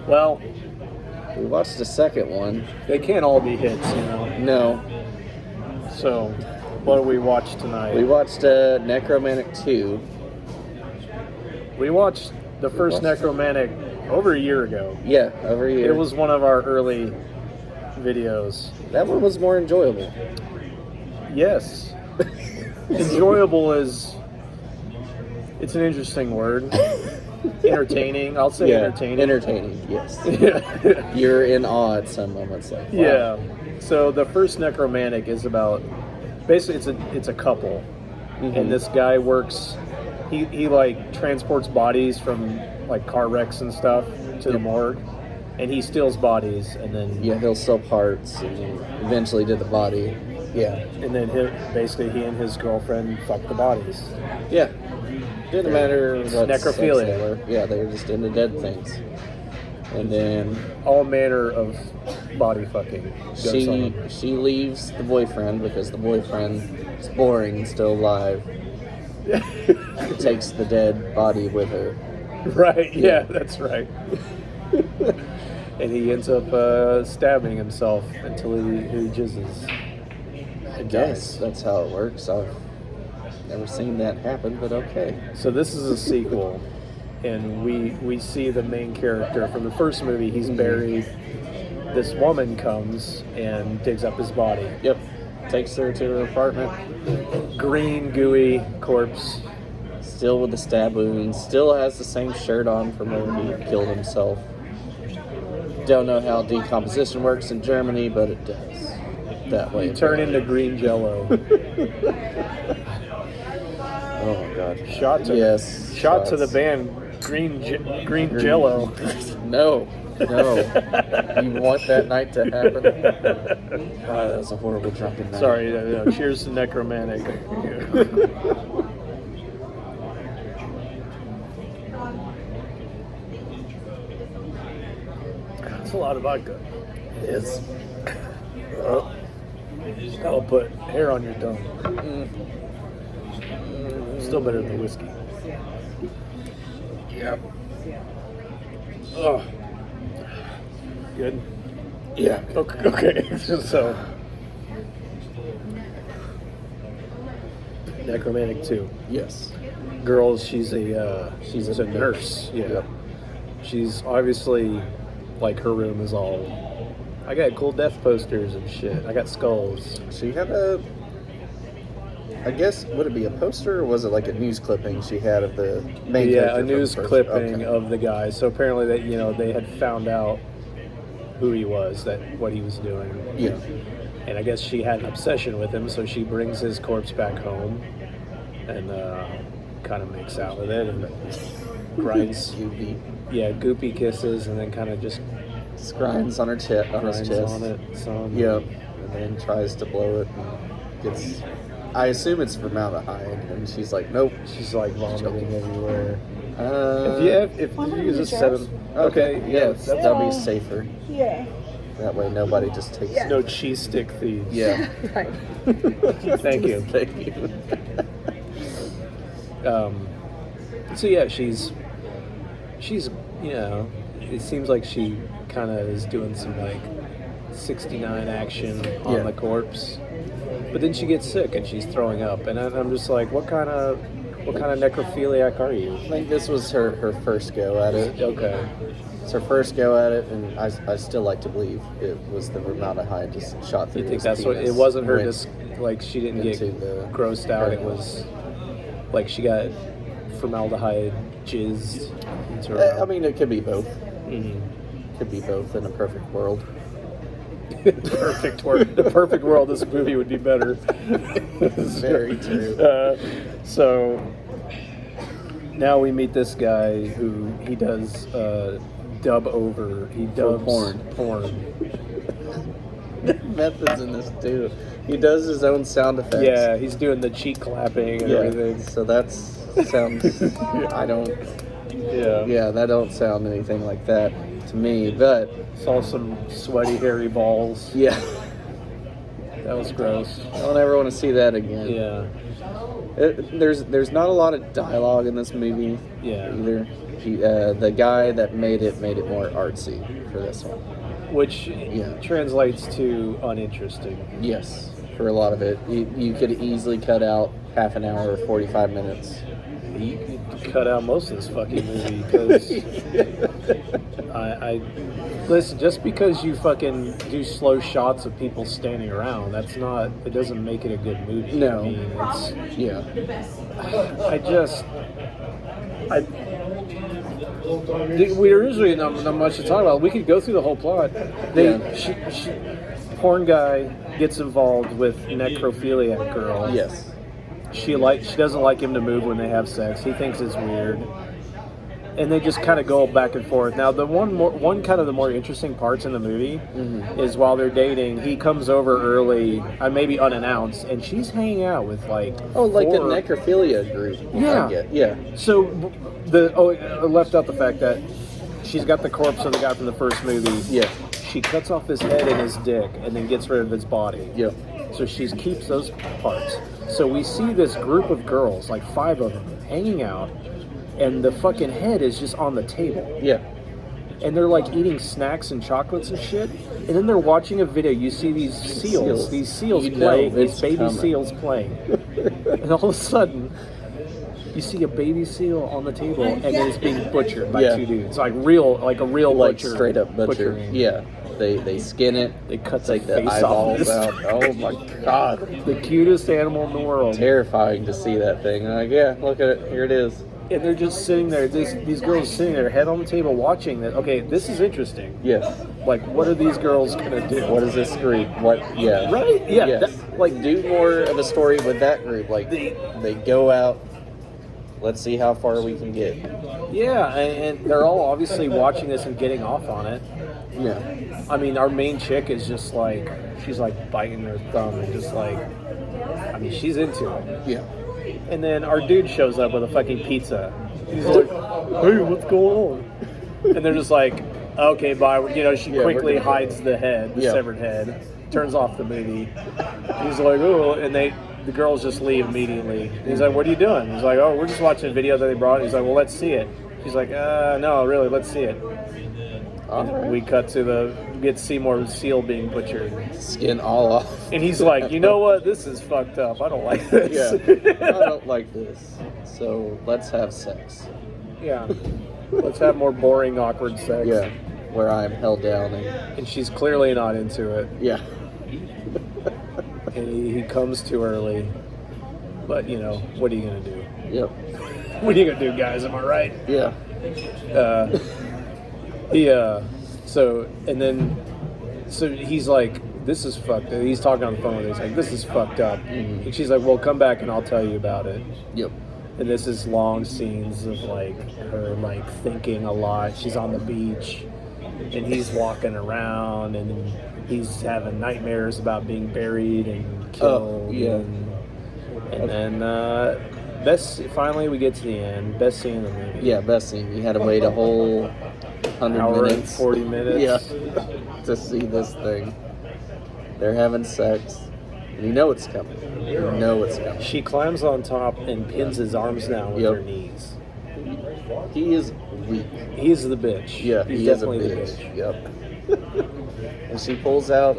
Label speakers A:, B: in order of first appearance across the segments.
A: Well,
B: We watched the second one.
A: they can't all be hits, you know.
B: No.
A: So, what do we watch tonight?
B: We watched Necromantic 2.
A: We watched the first Necromantic over a year ago.
B: Yeah, over a year.
A: It was one of our early videos.
B: That one was more enjoyable.
A: Yes. Enjoyable is... It's an interesting word. Entertaining. I'll say entertaining.
B: Entertaining, yes.
A: Yeah.
B: You're in awe at some moments. Like, wow.
A: Yeah. So the first Necromantic is about... Basically, it's a couple.
B: Mm-hmm.
A: And this guy works... He like transports bodies from like car wrecks and stuff to the morgue, and he steals bodies, and then
B: he'll sell parts and eventually did the body. Yeah,
A: and then he and his girlfriend fuck the bodies.
B: Yeah, didn't matter what
A: necrophilia.
B: They were. Yeah, they were just into dead things. And then
A: all manner of body fucking.
B: She leaves the boyfriend because the boyfriend is boring and still alive. Takes the dead body with her.
A: Right, yeah, that's right. And he ends up stabbing himself until he jizzes.
B: I guess that's how it works. I've never seen that happen, but okay.
A: So this is a sequel, and we see the main character from the first movie. He's buried. This woman comes and digs up his body.
B: Yep. Takes her to her apartment.
A: Green, gooey corpse.
B: Still with the stab wounds. Still has the same shirt on from where he killed himself. Don't know how decomposition works in Germany, but it does. That way.
A: You turn into green jello.
B: Oh my god.
A: Shot to the band green jello.
B: No. You want that night to happen? Oh, that was a horrible drunken night.
A: Sorry, no, cheers to Necromantic. That's a lot of vodka.
B: It is.
A: That'll put hair on your tongue. Still better than whiskey.
B: Yep.
A: Oh. Good?
B: Yeah.
A: Okay. So, Necromantic 2.
B: Yes.
A: Girls, she's a nurse. Yeah.
B: Yep.
A: She's obviously, like, her room is all... I got cool death posters and shit. I got skulls.
B: She had I guess, would it be a poster or was it like a news clipping she had of the main character?
A: Yeah, a news clipping of the guy. So apparently they had found out who he was, what he was doing.
B: Yeah.
A: And I guess she had an obsession with him, so she brings his corpse back home and kind of makes out with it and grinds. Goopy kisses, and then kind of just
B: grinds on her chest. On his chest.
A: On it.
B: Yep. And then tries to blow it and gets... I assume it's formaldehyde, and she's like, nope.
A: She's like vomiting everywhere. If you use a 7...
B: Okay, yeah, that'll be safer.
C: Yeah.
B: That way nobody just takes...
C: Yeah.
A: No cheese stick thieves.
B: Yeah.
C: Right.
A: Thank you.
B: Thank you.
A: So yeah, she's it seems like she kind of is doing some like 69 action on the corpse, but then she gets sick and she's throwing up, and I'm just like, what kind of necrophiliac are you?
B: I think this was her first go at it.
A: Okay.
B: It's her first go at it, and I still like to believe it was the formaldehyde just shot through.
A: You think
B: his
A: that's what
B: penis,
A: it wasn't? Her just like she didn't get grossed out. It
B: hernia.
A: was like she got formaldehyde jizzed into her.
B: I mean, it could be both.
A: Mm-hmm.
B: Could be both in a perfect world.
A: Perfect world. The perfect world. This movie would be better.
B: Very true.
A: So now we meet this guy who he does dub over. He dubs porn.
B: Methods in this too. He does his own sound effects.
A: Yeah, he's doing the cheek clapping and everything.
B: So that's sounds. I don't.
A: Yeah.
B: Yeah, that don't sound anything like that to me. But
A: saw some sweaty, hairy balls.
B: Yeah.
A: That was gross.
B: I don't ever want to see that again.
A: Yeah.
B: There's not a lot of dialogue in this movie.
A: Yeah.
B: Either. The guy that made it more artsy for this one.
A: Which translates to uninteresting.
B: Yes, for a lot of it. You could easily cut out half an hour or 45 minutes.
A: You could cut out most of this fucking movie because I listen. Just because you fucking do slow shots of people standing around, it doesn't make it a good movie.
B: No,
A: I mean, we originally not much to talk about. We could go through the whole plot. Porn guy gets involved with necrophiliac girl.
B: Yes.
A: She doesn't like him to move when they have sex. He thinks it's weird, and they just kind of go back and forth. Now, the one kind of the more interesting parts in the movie is while they're dating, he comes over early, maybe unannounced, and she's hanging out with like
B: the necrophilia group. Yeah.
A: So I left out the fact that she's got the corpse of the guy from the first movie.
B: Yeah.
A: She cuts off his head and his dick, and then gets rid of his body.
B: Yeah.
A: So she keeps those parts. So we see this group of girls, like 5 of them, hanging out, and the fucking head is just on the table.
B: Yeah.
A: And they're like eating snacks and chocolates and shit. And then they're watching a video. You see these seals playing, these baby seals playing. And all of a sudden, you see a baby seal on the table, and then it's being butchered by 2 dudes, like a real butcher,
B: straight up butcher.
A: Butchering.
B: Yeah. They skin it.
A: They cut
B: the
A: face
B: eyeballs
A: off.
B: out. Oh my god!
A: The cutest animal in the world.
B: Terrifying to see that thing. Like, look at it. Here it is.
A: And they're just sitting there. These girls sitting there, head on the table, watching that. Okay, this is interesting.
B: Yes.
A: Like, what are these girls gonna do?
B: What is this group? What? Yeah.
A: Right? Yeah.
B: Yes. Do more of a story with that group. Like they go out. Let's see how far we can get.
A: Yeah, and they're all obviously watching this and getting off on it.
B: Yeah.
A: I mean, our main chick is just like, she's like biting her thumb and just like, I mean, she's into it.
B: Yeah.
A: And then our dude shows up with a fucking pizza. He's like, hey, what's going on? And they're just like, okay, bye. She quickly hides the head, the severed head, turns off the movie. He's like, oh, and the girls just leave immediately. He's like, what are you doing? He's like, oh, we're just watching a video that they brought. He's like, well, let's see it. She's like, no, really, let's see it. Right. We cut to get to see more seal being butchered.
B: Skin all off.
A: And he's like, you know what? This is fucked up. I don't like this.
B: Yeah, I don't like this. So let's have sex.
A: Yeah. Let's have more boring, awkward sex.
B: Yeah. Where I'm held down.
A: And she's clearly not into it.
B: Yeah.
A: And he comes too early. But, what are you going to do?
B: Yep.
A: What are you going to do, guys? Am I right?
B: Yeah.
A: So he's like, this is fucked up. He's talking on the phone with her. He's like, this is fucked up. Mm-hmm. And she's like, well, come back and I'll tell you about it.
B: Yep.
A: And this is long scenes of like her like thinking a lot. She's on the beach and he's walking around and he's having nightmares about being buried and killed.
B: Oh, yeah.
A: And then finally we get to the end. Best scene in the movie.
B: Yeah, best scene. You had to wait a whole 100
A: hour
B: minutes.
A: And 40 minutes.
B: Yeah. To see this thing. They're having sex. And you know it's coming. You know it's coming.
A: She climbs on top and pins his arms down with her knees.
B: He is weak.
A: He's the bitch.
B: Yeah,
A: he's
B: definitely
A: the bitch.
B: Yep. And she pulls out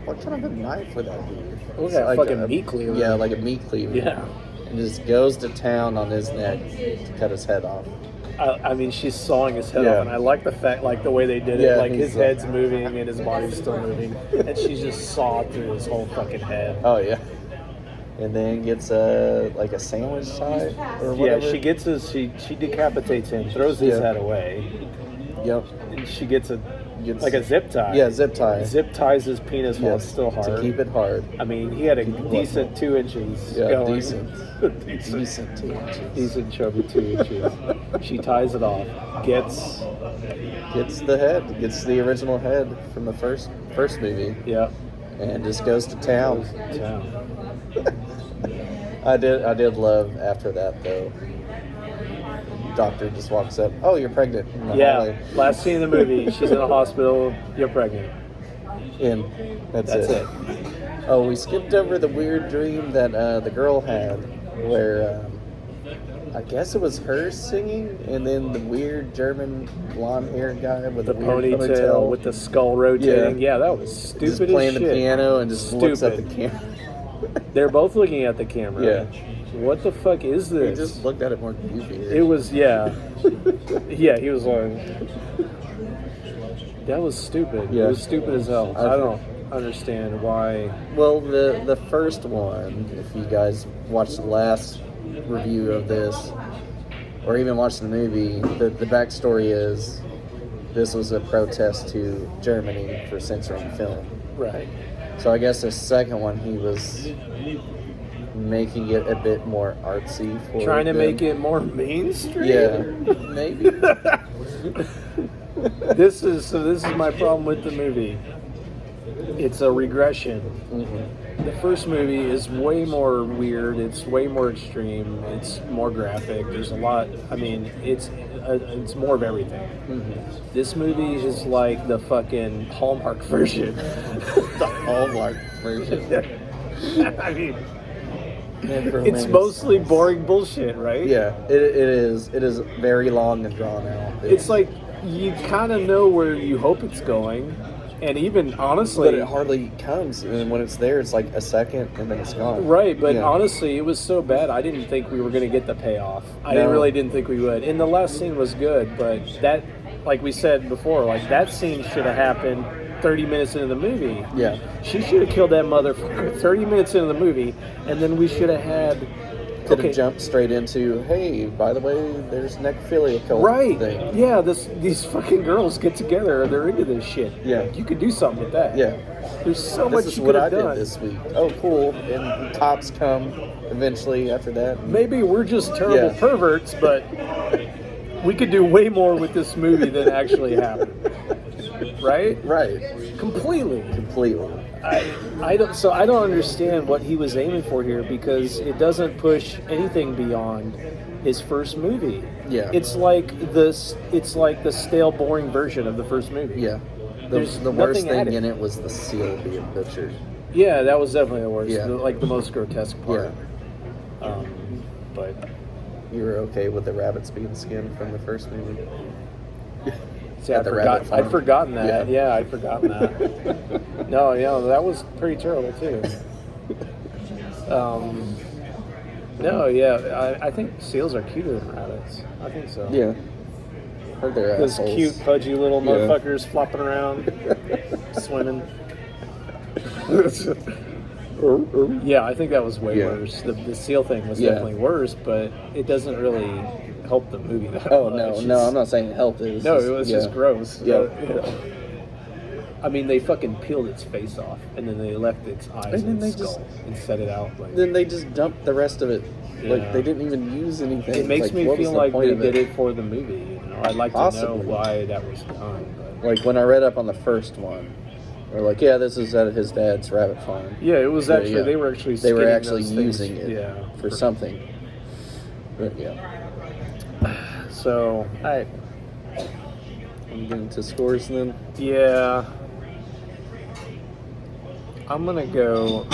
B: what kind of a knife would that be?
A: Looks like a fucking meat cleaver.
B: Yeah, like a meat cleaver.
A: Yeah.
B: And just goes to town on his neck to cut his head off.
A: I mean, she's sawing his head off, and I like the fact, like the way they did it. Like his head's moving and his body's still moving, and she's just sawed through his whole fucking head.
B: Oh yeah. And then gets a sandwich tie or whatever.
A: Yeah, she gets she decapitates him, throws his head away.
B: Yep.
A: And she gets a zip tie.
B: Yeah, zip tie.
A: Zip ties his penis while it's still hard.
B: To keep it hard.
A: I mean, he had a decent 2 inches.
B: Yeah,
A: going.
B: decent 2 inches.
A: Decent chubby 2 inches. She ties it off. Gets
B: the head. Gets the original head from the first movie.
A: Yeah.
B: And just goes to town. I did love after that though. Doctor just walks up. Oh, you're pregnant.
A: Yeah. Last scene in the movie, she's in a hospital. You're pregnant.
B: And that's it. Oh, we skipped over the weird dream that the girl had, where I guess it was her singing, and then the weird German blonde-haired guy with
A: The
B: the weird
A: ponytail with the skull rotating. Yeah, that was stupid
B: just
A: as
B: playing
A: shit.
B: the piano and just looks at the
A: Stupid.
B: camera.
A: They're both looking at the camera.
B: Yeah.
A: What the fuck is
B: He
A: this?
B: just looked at it more goofy.
A: It was, yeah. Yeah, he was like... That was stupid.
B: Yeah.
A: It was stupid as hell. I don't understand why...
B: Well, the first one, if you guys watched the last review of this, or even watched the movie, the backstory is this was a protest to Germany for censoring film.
A: Right.
B: So I guess the second one, he was making it a bit more artsy for
A: Trying to
B: them.
A: make it more mainstream?
B: Yeah, maybe.
A: This is my problem with the movie. It's a regression.
B: Mm-hmm.
A: The first movie is way more weird. It's way more extreme. It's more graphic. There's a lot. I mean, it's more of everything.
B: Mm-hmm.
A: This movie is like the fucking Hallmark version.
B: The Hallmark version.
A: I mean,
B: Necromantik.
A: it's mostly boring bullshit, right?
B: Yeah, it is. It is very long and drawn out.
A: It's like you kind of know where you hope it's going, and even honestly,
B: but it hardly comes. And when it's there, it's like a second, and then it's gone.
A: right? But
B: Yeah.
A: honestly, it was so bad. I didn't think we were going to get the payoff. I
B: No.
A: really didn't think we would. And the last scene was good, but that, like we said before, like that scene should have happened 30 minutes into the movie.
B: Yeah.
A: She should have killed that motherfucker 30 minutes into the movie, and then we should have had.
B: Could have jumped straight into, hey, by the way, there's necrophilia cult
A: Right.
B: thing.
A: Yeah, these fucking girls get together. They're into this shit.
B: Yeah.
A: You could do something with that.
B: Yeah.
A: There's so much
B: This is
A: you
B: what
A: could
B: I
A: have
B: did
A: done.
B: this week. Oh, cool. And cops come eventually after that.
A: Maybe we're just terrible
B: Yeah.
A: perverts, but we could do way more with this movie than actually happened. Right?
B: Right.
A: Completely.
B: Completely.
A: I don't understand what he was aiming for here, because it doesn't push anything beyond his first movie.
B: Yeah.
A: It's like the stale, boring version of the first movie.
B: Yeah.
A: There's
B: The worst
A: nothing
B: thing
A: added.
B: in it was the seal being butchered.
A: Yeah, that was definitely the worst.
B: Yeah.
A: The most grotesque part.
B: Yeah.
A: But
B: You were okay with the rabbits being skinned from the first movie?
A: see,
B: At the rabbit farm.
A: I'd forgotten that.
B: Yeah.
A: Yeah, I'd forgotten that. No, that was pretty terrible too. No, yeah, I think seals are cuter than rabbits. I think so.
B: Yeah. Heard their
A: Those
B: assholes.
A: cute, pudgy little
B: Yeah.
A: motherfuckers flopping around, swimming. Yeah, I think that was way
B: Yeah.
A: worse. The seal thing was
B: Yeah.
A: definitely worse, but it doesn't really help the movie that
B: Oh,
A: much.
B: no, I'm not saying it helped. It was
A: No,
B: just,
A: it was
B: yeah.
A: just gross.
B: Yeah.
A: I mean, they fucking peeled its face off, and then they left its eyes
B: And then
A: and
B: they
A: skull and set it out. Like,
B: Then they just dumped the rest of it.
A: Yeah.
B: Like, they didn't even use anything.
A: it makes
B: Like,
A: me
B: what was
A: feel
B: the
A: like
B: point
A: they
B: of
A: did it for the movie. I'd like to know
B: Possibly.
A: why that was done. But.
B: Like, when I read up on the first one, they're like, yeah, this is at his dad's rabbit farm.
A: Yeah, it was actually
B: Yeah.
A: they were actually
B: They were
A: skinning
B: actually
A: those things,
B: using it
A: yeah,
B: for something. But, yeah.
A: So
B: Alright. I'm getting to scores then.
A: yeah, I'm gonna go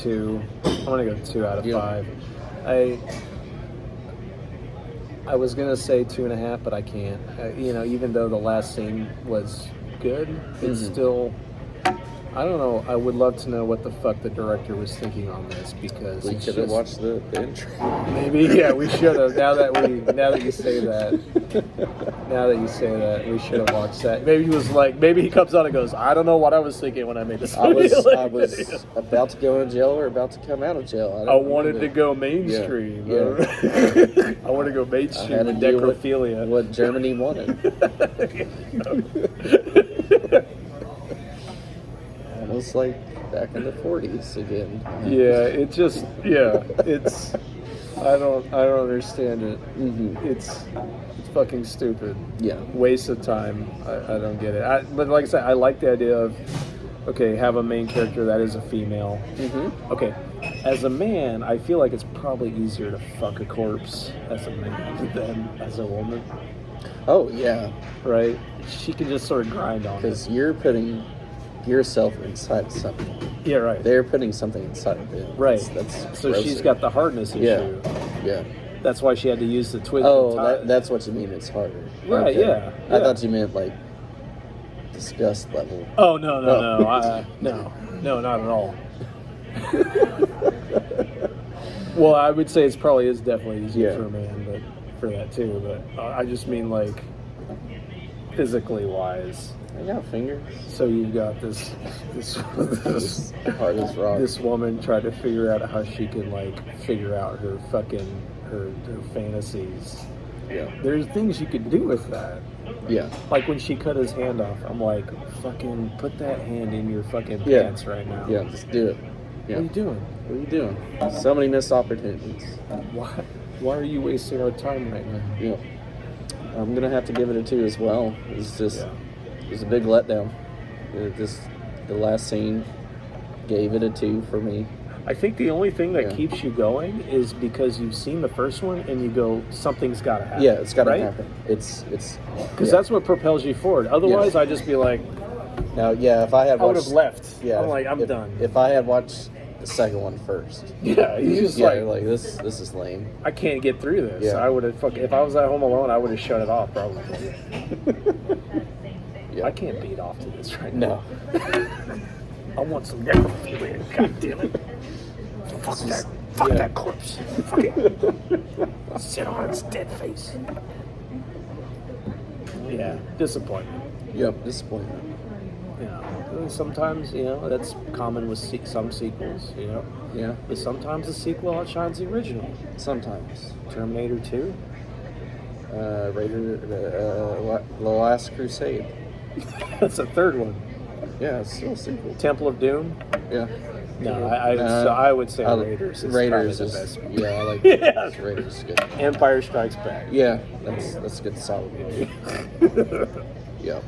A: 2. I'm gonna go 2 out of
B: Yeah.
A: 5. I was gonna say 2.5, but I can't. Even though the last scene was good, it's
B: Mhm.
A: still. I don't know. I would love to know what the fuck the director was thinking on this, because
B: We
A: it's
B: could have
A: just-
B: watched the intro.
A: Maybe, yeah, we should have. Now that you say that, we should have watched that. Maybe he was like, maybe he comes out and goes, I don't know what I was thinking when I made this
B: I
A: movie.
B: was about to go in jail or about to come out of jail.
A: I wanted to go mainstream.
B: Yeah.
A: I want to go mainstream
B: I had
A: with
B: to deal
A: necrophilia.
B: what Germany wanted. Almost like back in the 40s again.
A: Yeah, it's. I don't understand it.
B: Mm-hmm.
A: It's fucking stupid.
B: Yeah.
A: Waste of time. I don't get it. But like I said, I like the idea of, okay, have a main character that is a female.
B: Mm-hmm.
A: Okay, as a man, I feel like it's probably easier to fuck a corpse as a man than as a woman,
B: Oh, yeah.
A: right? She can just sort of grind on it.
B: Because you're putting yourself inside something.
A: Yeah, right.
B: They're putting something inside of them.
A: Right.
B: That's
A: So she's
B: grosser.
A: got the hardness issue.
B: Yeah. Yeah.
A: That's why she had to use the twist.
B: Oh, that's what you mean. It's harder.
A: Right?
B: Okay.
A: Yeah.
B: I thought you meant like disgust level.
A: Oh no, no, not at all. Well, I would say it's probably is definitely easier for a man, but for that too. But I just mean like physically wise.
B: I got fingers.
A: So you've got this
B: hard as rock.
A: This woman tried to figure out how she can like figure out her fucking her fantasies.
B: Yeah.
A: There's things you could do with that.
B: Yeah.
A: Like when she cut his hand off, I'm like, fucking put that hand in your fucking pants right now.
B: Yeah, just do it. Yeah.
A: What are you doing?
B: What are you doing? So many missed opportunities.
A: Why are you wasting our time right now?
B: Yeah. I'm gonna have to give it a 2 as well. It's just it was a big letdown. The last scene gave it a 2 for me.
A: I think the only thing that keeps you going is because you've seen the first one and you go, something's got to happen.
B: Yeah, it's got to
A: right?
B: happen. It's
A: because that's what propels you forward. Otherwise, I'd just be like,
B: now, if I had
A: I would have left.
B: Yeah,
A: I'm like, I'm done.
B: If I had watched the second one first,
A: yeah, you just
B: like this is lame.
A: I can't get through this.
B: Yeah.
A: I would have if I was at home alone, I would have shut it off probably.
B: Yeah.
A: I can't beat off to this right now.
B: No.
A: I want some necrophilia. God damn it. Fuck that corpse. Fuck it. Sit on its dead face. Yeah, disappointment.
B: Yep, disappointment.
A: Yeah, sometimes, that's common with some sequels,
B: Yeah.
A: But sometimes the sequel outshines the original.
B: Sometimes.
A: Terminator 2?
B: The Last Crusade.
A: That's a third one.
B: Yeah, it's still a sequel.
A: Temple of Doom?
B: Yeah.
A: No, I would say Raiders is
B: Raiders
A: probably
B: is
A: the best.
B: yeah, I like Raiders is good.
A: Empire Strikes Back.
B: Yeah, that's a good solid movie. Yeah.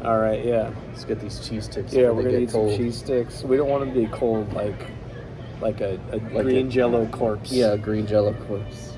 A: All right, yeah.
B: Let's get these cheese sticks.
A: Yeah, we're gonna
B: get
A: eat
B: cold.
A: some cheese sticks. We don't want them to be cold like a green jello corpse.
B: Yeah, green jello corpse.